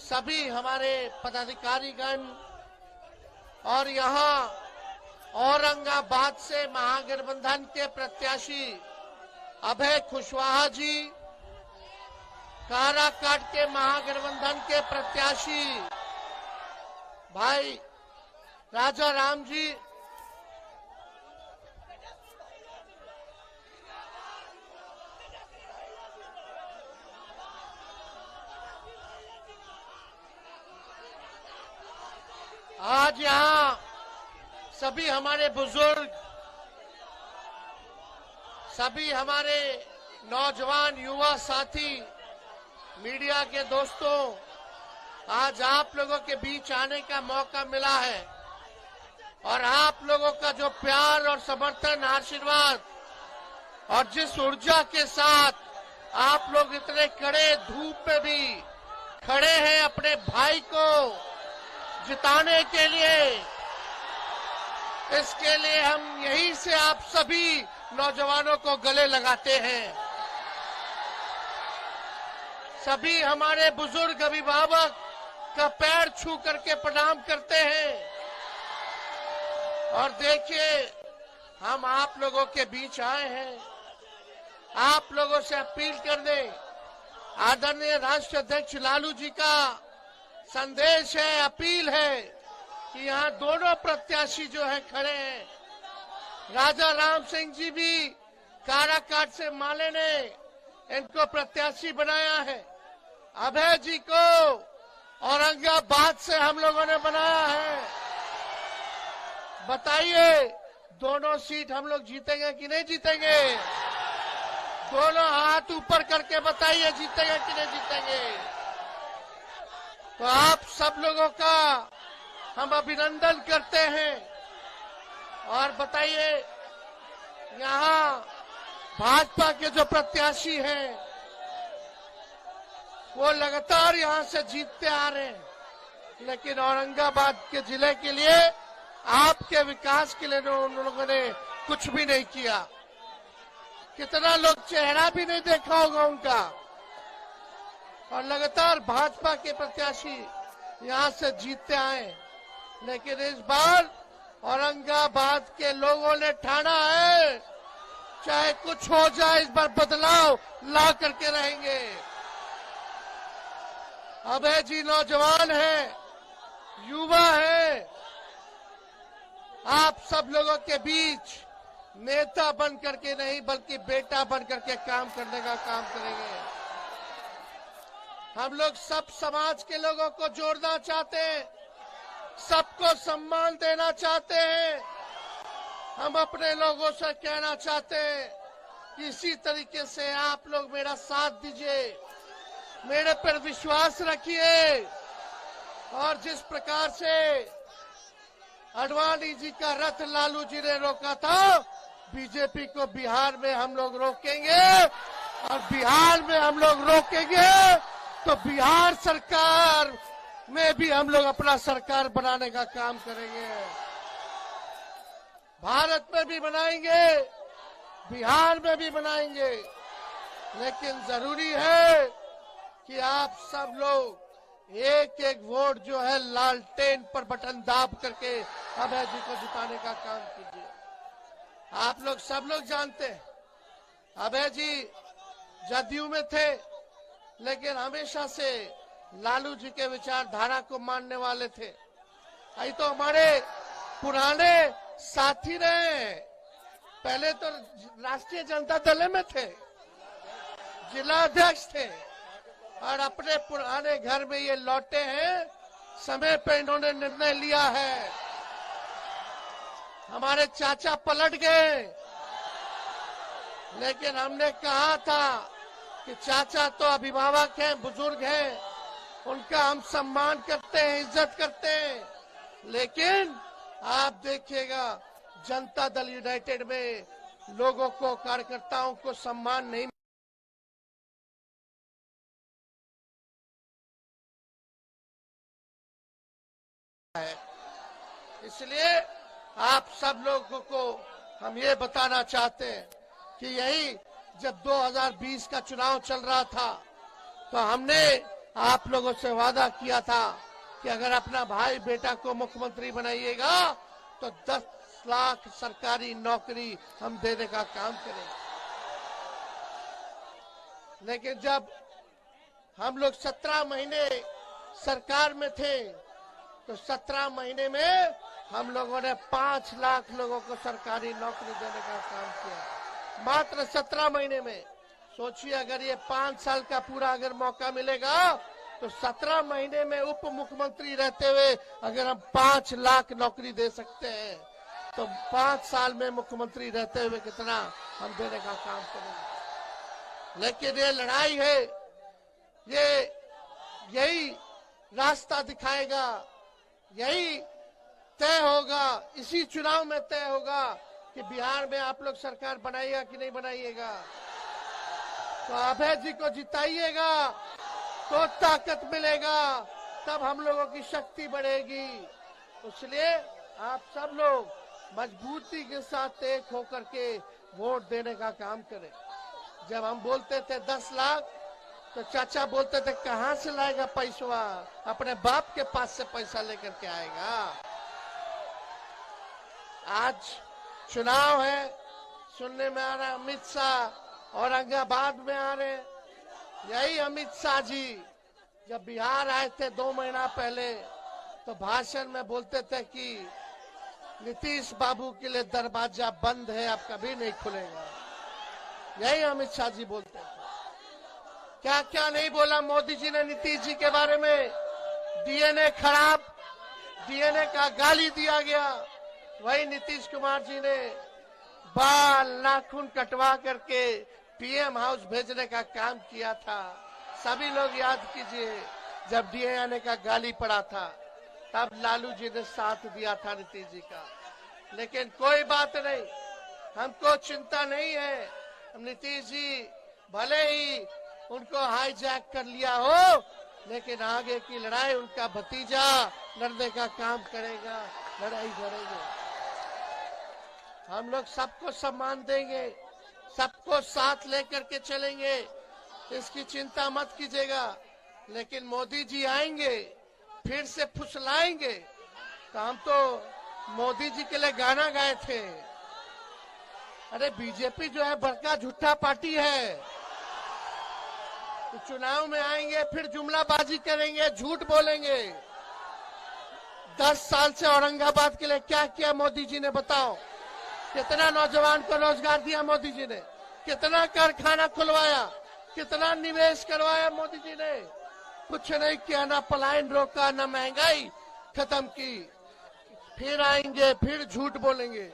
सभी हमारे पदाधिकारीगण और यहाँ औरंगाबाद से महागठबंधन के प्रत्याशी अभय कुशवाहा जी, काराकाट के महागठबंधन के प्रत्याशी भाई राजा राम जी, आज यहाँ सभी हमारे बुजुर्ग, सभी हमारे नौजवान युवा साथी, मीडिया के दोस्तों, आज आप लोगों के बीच आने का मौका मिला है और आप लोगों का जो प्यार और समर्थन, आशीर्वाद और जिस ऊर्जा के साथ आप लोग इतने कड़े धूप में भी खड़े हैं अपने भाई को जिताने के लिए, इसके लिए हम यहीं से आप सभी नौजवानों को गले लगाते हैं। सभी हमारे बुजुर्ग अभिभावक का पैर छू करके प्रणाम करते हैं और देखिए हम आप लोगों के बीच आए हैं आप लोगों से अपील करने। आदरणीय राष्ट्रीय अध्यक्ष लालू जी का संदेश है, अपील है कि यहाँ दोनों प्रत्याशी जो है खड़े हैं। राजा राम सिंह जी भी काराकाट से माले ने इनको प्रत्याशी बनाया है, अभय जी को औरंगाबाद से हम लोगों ने बनाया है। बताइए दोनों सीट हम लोग जीतेंगे कि नहीं जीतेंगे? दोनों हाथ ऊपर करके बताइए जीतेंगे कि नहीं जीतेंगे। तो आप सब लोगों का हम अभिनंदन करते हैं और बताइए यहाँ भाजपा के जो प्रत्याशी हैं वो लगातार यहाँ से जीतते आ रहे हैं, लेकिन औरंगाबाद के जिले के लिए, आपके विकास के लिए उन लोगों ने कुछ भी नहीं किया। कितना लोग चेहरा भी नहीं देखा होगा उनका। और लगातार भाजपा के प्रत्याशी यहाँ से जीतते आए, लेकिन इस बार औरंगाबाद के लोगों ने ठाना है चाहे कुछ हो जाए इस बार बदलाव ला करके रहेंगे। अभय जी नौजवान है, युवा है, आप सब लोगों के बीच नेता बन करके नहीं बल्कि बेटा बन करके काम करने का काम करेंगे। हम लोग सब समाज के लोगों को जोड़ना चाहते हैं, सबको सम्मान देना चाहते हैं। हम अपने लोगों से कहना चाहते हैं कि इसी तरीके से आप लोग मेरा साथ दीजिए, मेरे पर विश्वास रखिए। और जिस प्रकार से आडवाणी जी का रथ लालू जी ने रोका था, बीजेपी को बिहार में हम लोग रोकेंगे और बिहार में हम लोग रोकेंगे तो बिहार सरकार में भी हम लोग अपना सरकार बनाने का काम करेंगे। भारत में भी बनाएंगे, बिहार में भी बनाएंगे, लेकिन जरूरी है कि आप सब लोग एक एक वोट जो है लालटेन पर बटन दाब करके अभय जी को जिताने का काम कीजिए। आप लोग सब लोग जानते हैं अभय जी जदयू में थे, लेकिन हमेशा से लालू जी के विचारधारा को मानने वाले थे। ये तो हमारे पुराने साथी रहे, पहले तो राष्ट्रीय जनता दल में थे, जिला अध्यक्ष थे और अपने पुराने घर में ये लौटे हैं। समय पे इन्होंने निर्णय लिया है। हमारे चाचा पलट गए, लेकिन हमने कहा था कि चाचा तो अभिभावक हैं, बुजुर्ग हैं, उनका हम सम्मान करते हैं, इज्जत करते हैं, लेकिन आप देखिएगा जनता दल यूनाइटेड में लोगों को, कार्यकर्ताओं को सम्मान नहीं है। इसलिए आप सब लोगों को हम ये बताना चाहते हैं कि यही जब 2020 का चुनाव चल रहा था तो हमने आप लोगों से वादा किया था कि अगर अपना भाई बेटा को मुख्यमंत्री बनाइएगा तो 10 लाख सरकारी नौकरी हम देने का काम करेंगे। लेकिन जब हम लोग 17 महीने सरकार में थे तो 17 महीने में हम लोगों ने 5 लाख लोगों को सरकारी नौकरी देने का काम किया, मात्र 17 महीने में। सोचिए अगर ये 5 साल का पूरा अगर मौका मिलेगा तो 17 महीने में उप मुख्यमंत्री रहते हुए अगर हम 5 लाख नौकरी दे सकते हैं तो 5 साल में मुख्यमंत्री रहते हुए कितना हम देने का काम करेंगे। लेकिन ये लड़ाई है, ये यही रास्ता दिखाएगा, यही तय होगा, इसी चुनाव में तय होगा कि बिहार में आप लोग सरकार बनाइएगा कि नहीं बनाइएगा। तो अभय जी को जिताइएगा तो ताकत मिलेगा, तब हम लोगों की शक्ति बढ़ेगी। इसलिए आप सब लोग मजबूती के साथ एक होकर के वोट देने का काम करें। जब हम बोलते थे 10 लाख तो चाचा बोलते थे कहां से लाएगा पैसा, अपने बाप के पास से पैसा लेकर के आएगा। आज चुनाव है, सुनने में आ रहा अमित शाह औरंगाबाद में आ रहे। यही अमित शाह जी जब बिहार आए थे 2 महीना पहले तो भाषण में बोलते थे कि नीतीश बाबू के लिए दरवाजा बंद है, अब कभी नहीं खुलेगा। यही अमित शाह जी बोलते थे। क्या क्या नहीं बोला मोदी जी ने नीतीश जी के बारे में। डीएनए खराब, डीएनए का गाली दिया गया। वही नीतीश कुमार जी ने बाल नाखून कटवा करके पीएम हाउस भेजने का काम किया था। सभी लोग याद कीजिए, जब डीएनए का गाली पड़ा था तब लालू जी ने साथ दिया था नीतीश जी का। लेकिन कोई बात नहीं, हमको चिंता नहीं है। नीतीश जी भले ही उनको हाईजैक कर लिया हो, लेकिन आगे की लड़ाई उनका भतीजा लड़ने का काम करेगा, लड़ाई लड़ेंगे। हम लोग सबको सम्मान देंगे, सबको साथ लेकर के चलेंगे, इसकी चिंता मत कीजिएगा। लेकिन मोदी जी आएंगे फिर से फुसलाएंगे तो हम तो मोदी जी के लिए गाना गाए थे। अरे बीजेपी जो है बड़का झूठा पार्टी है। तो चुनाव में आएंगे फिर जुमलाबाजी करेंगे, झूठ बोलेंगे। 10 साल से औरंगाबाद के लिए क्या किया मोदी जी ने बताओ। कितना नौजवान को रोजगार दिया मोदी जी ने, कितना कारखाना खुलवाया, कितना निवेश करवाया मोदी जी ने। कुछ नहीं किया, ना पलायन रोका, ना महंगाई खत्म की। फिर आएंगे फिर झूठ बोलेंगे।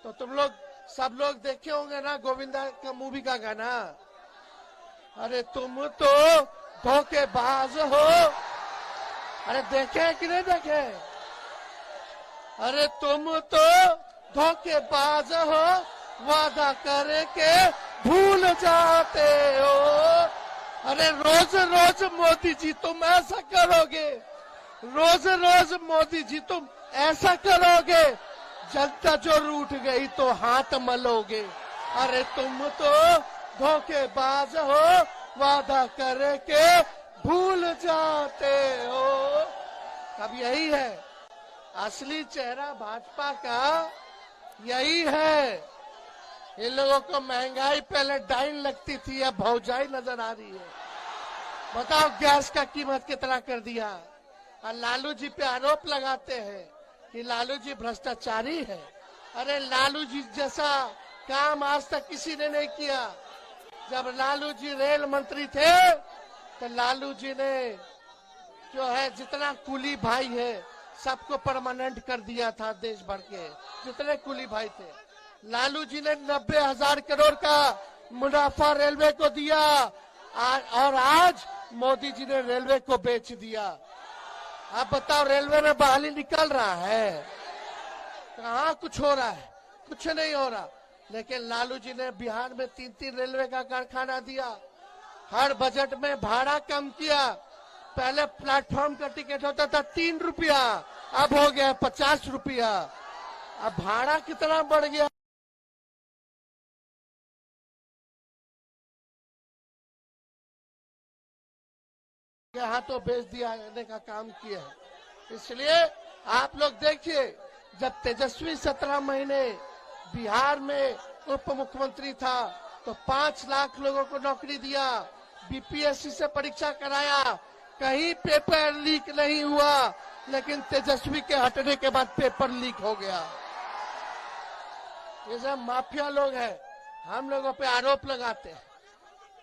तो तुम लोग सब लोग देखे होंगे ना गोविंदा का मूवी का गाना, अरे तुम तो धोखेबाज हो। अरे देखे कि नहीं देखे? अरे तुम तो धोखेबाज हो, वादा करके भूल जाते हो। अरे रोज रोज मोदी जी तुम ऐसा करोगे, रोज रोज मोदी जी तुम ऐसा करोगे, जनता जो रूठ गई तो हाथ मलोगे। अरे तुम तो धोखेबाज हो, वादा करके भूल जाते हो। अब यही है असली चेहरा भाजपा का, यही है। इन लोगों को महंगाई पहले डाइन लगती थी, अब भौजाई नजर आ रही है। बताओ गैस का कीमत कितना कर दिया। और लालू जी पे आरोप लगाते हैं कि लालू जी भ्रष्टाचारी है। अरे लालू जी जैसा काम आज तक किसी ने नहीं किया। जब लालू जी रेल मंत्री थे तो लालू जी ने जो है जितना कुली भाई है सबको परमानेंट कर दिया था। देश भर के जितने कुली भाई थे, लालू जी ने 90,000 करोड़ का मुनाफा रेलवे को दिया। और आज मोदी जी ने रेलवे को बेच दिया। आप बताओ रेलवे में बहाली निकल रहा है? कहाँ कुछ हो रहा है? कुछ नहीं हो रहा। लेकिन लालू जी ने बिहार में 3-3 रेलवे का कारखाना दिया। हर बजट में भाड़ा कम किया। पहले प्लेटफॉर्म का टिकट होता था 3 रुपया, अब हो गया 50 रुपया। अब भाड़ा कितना बढ़ गया हाथों बेच दिया जाने का काम किया है। इसलिए आप लोग देखिए, जब तेजस्वी 17 महीने बिहार में उप मुख्यमंत्री था तो 5 लाख लोगों को नौकरी दिया, बीपीएससी से परीक्षा कराया, कहीं पेपर लीक नहीं हुआ। लेकिन तेजस्वी के हटने के बाद पेपर लीक हो गया। ये सब माफिया लोग हैं, हम लोगों पे आरोप लगाते हैं,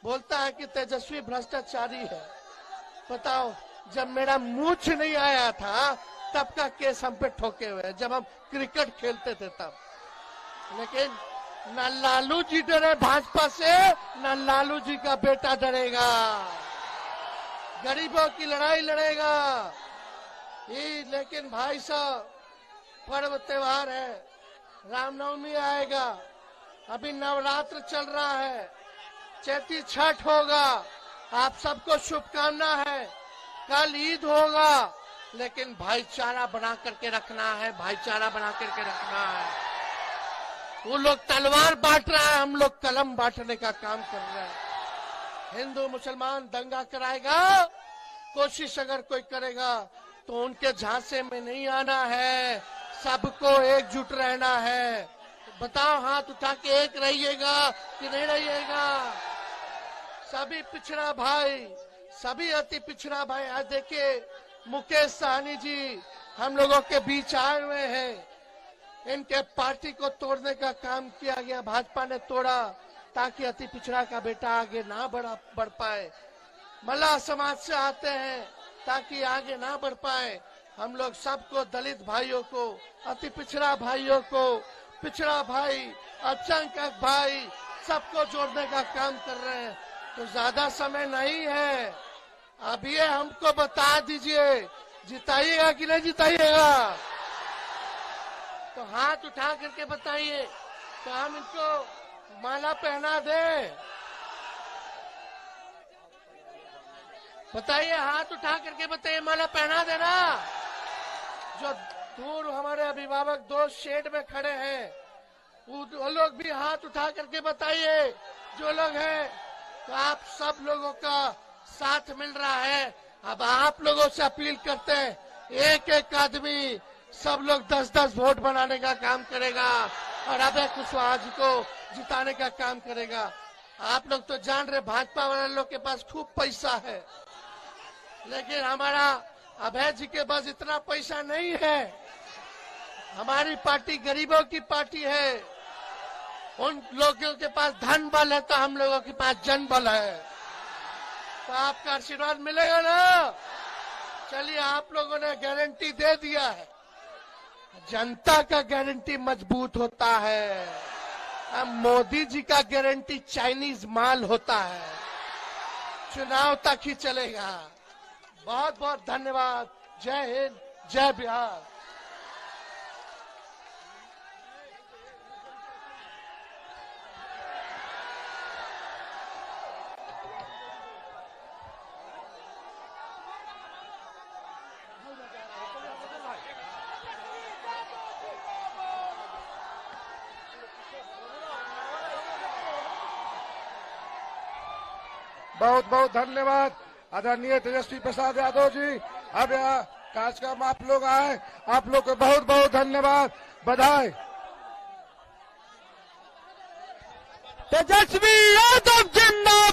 बोलता है कि तेजस्वी भ्रष्टाचारी है। बताओ, जब मेरा मूछ नहीं आया था तब का केस हम पे ठोके हुए हैं, जब हम क्रिकेट खेलते थे तब। लेकिन न लालू जी डरे भाजपा से, न लालू जी का बेटा डरेगा। गरीबों की लड़ाई लड़ेगा। ये लेकिन भाई साहब, पर्व त्योहार है, रामनवमी आएगा, अभी नवरात्र चल रहा है, चैती छठ होगा, आप सबको शुभकामना है। कल ईद होगा, लेकिन भाईचारा बना करके रखना है, भाईचारा बना करके रखना है। वो लोग तलवार बांट रहा है, हम लोग कलम बांटने का काम कर रहे हैं। हिंदू मुसलमान दंगा कराएगा, कोशिश अगर कोई करेगा तो उनके झांसे में नहीं आना है, सबको एकजुट रहना है। बताओ, हाथ उठा के एक रहिएगा कि नहीं रहिएगा? सभी पिछड़ा भाई, सभी अति पिछड़ा भाई, आज देखिए मुकेश सहनी जी हम लोगों के बीच आए हुए हैं। इनके पार्टी को तोड़ने का काम किया गया, भाजपा ने तोड़ा ताकि अति पिछड़ा का बेटा आगे ना बढ़ पाए। मल्लाह समाज से आते हैं ताकि आगे ना बढ़ पाए। हम लोग सबको, दलित भाइयों को, अति पिछड़ा भाइयों को, पिछड़ा भाई, अल्पसंख्यक भाई, सबको जोड़ने का काम कर रहे हैं। तो ज्यादा समय नहीं है, अब ये हमको बता दीजिए, जिताइएगा कि नहीं जिताइएगा? तो हाथ उठा करके बताइए, तो हम इनको माला पहना दें। बताइए, हाथ उठा करके बताइए, माला पहना देना। जो दूर हमारे अभिभावक दोस्त शेड में खड़े हैं, वो लोग भी हाथ उठा करके बताइए, जो लोग हैं। तो आप सब लोगों का साथ मिल रहा है। अब आप लोगों से अपील करते हैं, एक एक आदमी, सब लोग 10-10 वोट बनाने का काम करेगा और अभय कुशवाहा जी को जिताने का काम करेगा। आप लोग तो जान रहे, भाजपा वाले लोग के पास खूब पैसा है, लेकिन हमारा अभय जी के पास इतना पैसा नहीं है। हमारी पार्टी गरीबों की पार्टी है। उन लोगों के पास धन बल है तो हम लोगों के पास जन बल है। तो आपका आशीर्वाद मिलेगा ना? चलिए, आप लोगों ने गारंटी दे दिया है, जनता का गारंटी मजबूत होता है। अब मोदी जी का गारंटी चाइनीज माल होता है, चुनाव तक ही चलेगा। बहुत बहुत धन्यवाद। जय हिंद, जय बिहार। बहुत बहुत धन्यवाद आदरणीय तेजस्वी प्रसाद यादव जी। अब यहाँ कार्यक्रम आप लोग आए, आप लोग को बहुत बहुत धन्यवाद, बधाई। तेजस्वी यादव जिंदाबाद।